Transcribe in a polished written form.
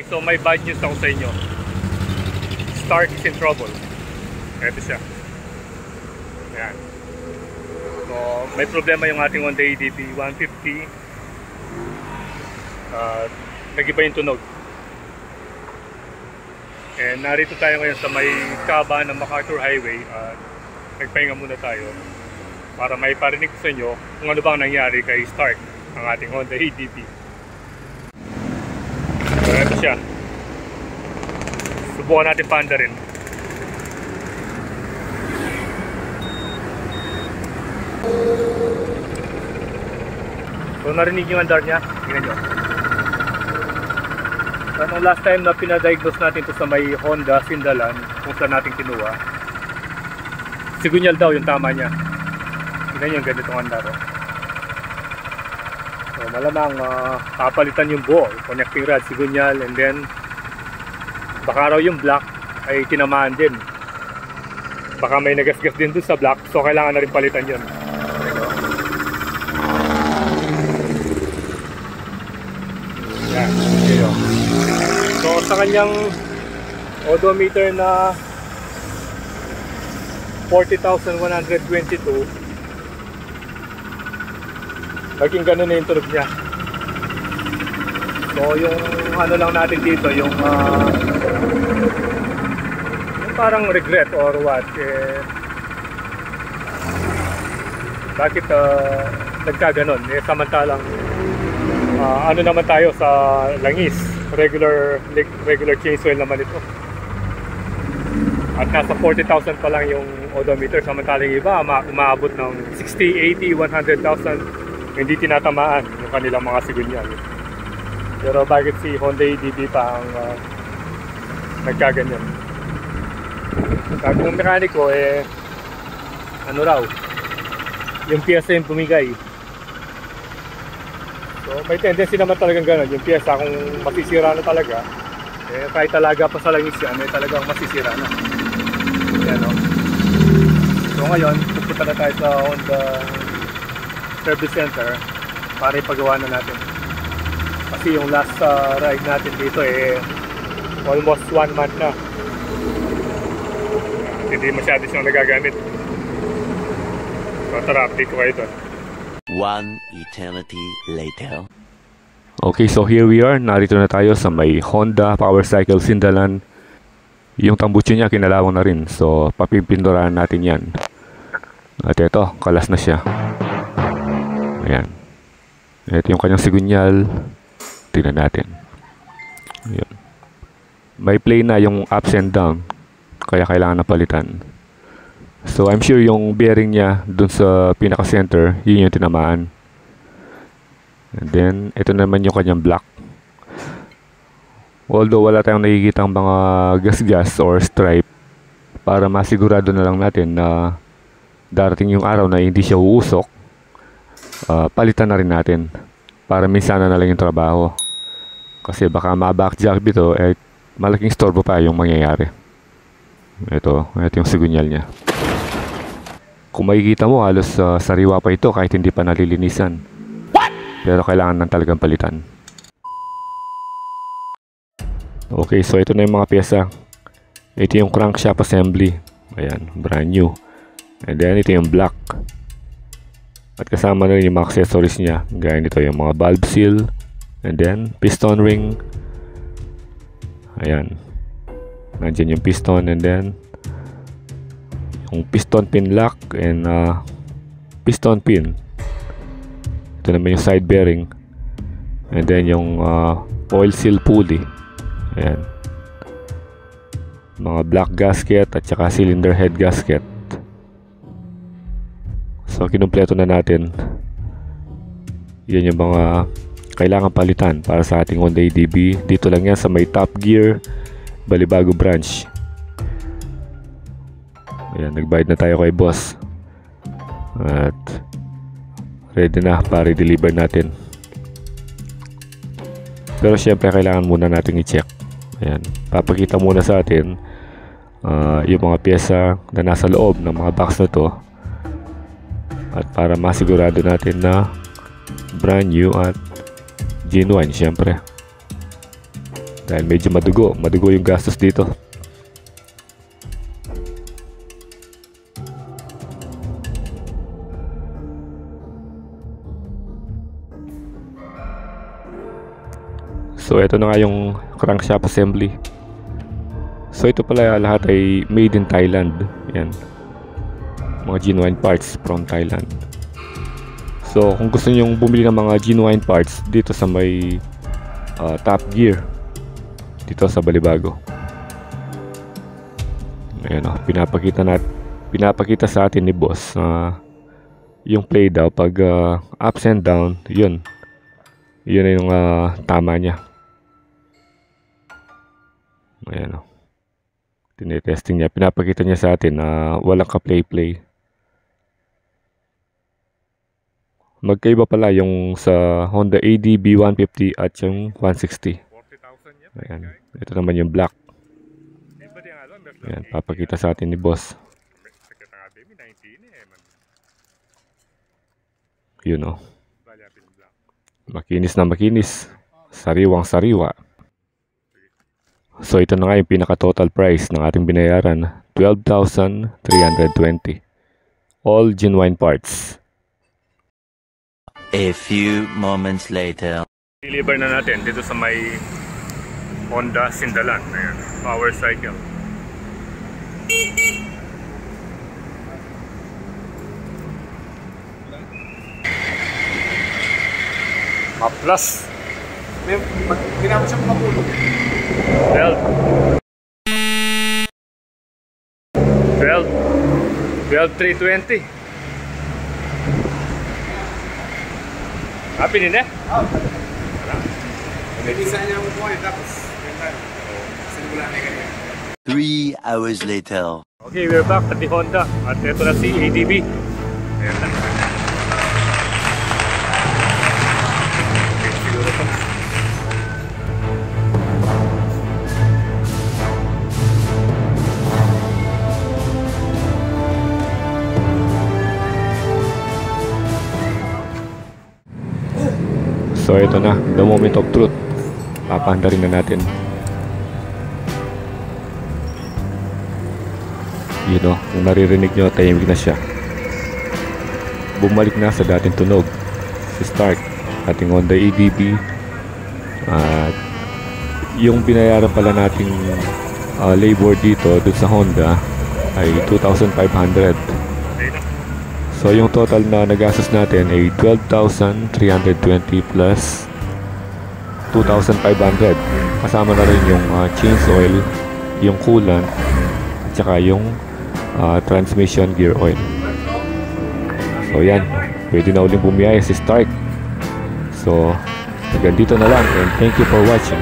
Okay, so may bad news ako sa inyo. Start is in trouble. Ito siya. Ayan. So, may problema yung ating Honda EDB 150. Nag-iba yung tunog. And narito tayo ngayon sa may kaba ng MacArthur Highway. Nagpahinga muna tayo para may parinig sa inyo kung ano bang nangyari kay Start, ang ating Honda EDB. So, ito siya. Subukan natin paanda rin. So, narinig yung andar niya. Tingnan nyo. So, nung last time na pinadiagnose natin to sa may Honda Sindalan, kung saan natin kinuha, sigunyal daw yung tama niya. Tingnan nyo yung ganitong andar. So, malamang papalitan yung buo, yung connecting rod, sigunyal, and then baka raw yung block ay tinamaan din. Baka may nagasgas din dun sa block, so kailangan na rin palitan yun. Yan, okay. So sa kanyang odometer na 40,122, naging ganun na yung tunog niya. So yung ano lang natin dito, yung parang regret or what, bakit nagkaganon, samantalang ano naman tayo sa langis, regular change oil naman ito, at nasa 40,000 pa lang yung odometer, samantalang iba umaabot ng 60, 80, 100,000, hindi tinatamaan yung kanilang mga sigunyal. Pero bakit si Honda EDB pa ang nagkaganyan? Sabi ng mekaniko, ano raw, yung piyesa yung bumigay. So may tendency naman talagang gano'n, yung piyesa kung masisira na talaga, kahit talaga pa sa langis yan, talagang masisira na. Yan, no? So ngayon, pupunta na tayo sa Honda Service Center para ipagawa na natin. Kasi yung last ride natin dito almost 1 month na. Hindi masyado siyang nagagamit. So tara, update ko kayo doon. One eternity later. Okay, so here we are. Narito na tayo sa may Honda Powercycle Sindalan. Yung tambucho niya kinalawang na rin. So papipinduran natin yan. At ito, kalas na siya. Ayan. Ito yung kanyang sigunyal. Tingnan natin. Ayan. May play na yung ups and down, kaya kailangan na palitan. So I'm sure yung bearing niya dun sa pinaka center, yun yung tinamaan. And then ito naman yung kanyang block. Although wala tayong nakikitang mga gas-gas or stripe, para masigurado na lang natin na darating yung araw na hindi siya uusok, palitan na rin natin para minsana na lang yung trabaho. Kasi baka ma-backjack dito, malaking storbo pa yung mangyayari. Ito yung sigunyal niya. Kung makikita mo, halos sariwa pa ito kahit hindi pa nalilinisan. What? Pero kailangan nang talagang palitan. Okay, so ito na yung mga pyesa. Ito yung crankshaft assembly. Ayan, brand new. And then ito yung block. At kasama na rin yung mga accessories niya. Gaya nito yung mga valve seal. And then piston ring. Ayan. Nandiyan yung piston, and then yung piston pin lock and piston pin. Ito naman yung side bearing, and then yung oil seal pulley. Ayan. Mga black gasket at saka cylinder head gasket. So kinumpleto na natin. Yan yung mga kailangan palitan para sa ating Honda EDB. Dito lang yan sa may Top Gear Balibago branch. Ayan, nagbayad na tayo kay boss. At ready na para i-deliver natin. Pero syempre kailangan muna natin i-check. Ayan, papakita muna sa atin yung mga pyesa na nasa loob ng mga box na to. At para masigurado natin na brand new at genuine syempre. Dahil medyo madugo yung gastos dito. So ito na nga yung crankshaft assembly. So ito pala lahat ay made in Thailand. Yan. Mga genuine parts from Thailand. So kung gusto niyo bumili ng mga genuine parts dito sa may Top Gear dito sa Balibago. Ayan o, pinapakita sa atin ni boss yung play daw pag ups and down, yun ay yung tama niya. Ayan o, tinetesting niya, pinapakita niya sa atin na walang ka-play. Magkaiba pala yung sa Honda ADB 150 at yung 160. Ayan, ito naman yung black. Ayan, papakita sa atin ni boss. Yun o, makinis na makinis, sariwang sariwa. So ito na nga yung pinaka total price ng ating binayaran, 12,320. All genuine parts. A few moments later. Deliver na natin dito sa may Honda Sindalan. Ayan, power cycle. Plus. Ginamit siya makapulo. Belt 320. Happy din eh? Oo. Isa niya mo po tapos simulan na ganyan. 3 hours later. Okay, we're back at the Honda. At ito na si ADB. Ayan na. So ito na, the moment of truth. Papahanda rin na natin. You know, kung naririnig nyo, tahimik na siya. Bumalik na sa dating tunog. Si start, ating Honda ADB. At yung binayaran pala nating labor dito dun sa Honda ay 2,500. So yung total na nagastos natin ay 12,320 plus 2,500. Kasama na rin yung change oil, yung coolant, at saka yung transmission gear oil. So yan, pwede na uling bumiyaya si Stark. So hanggang dito na lang and thank you for watching.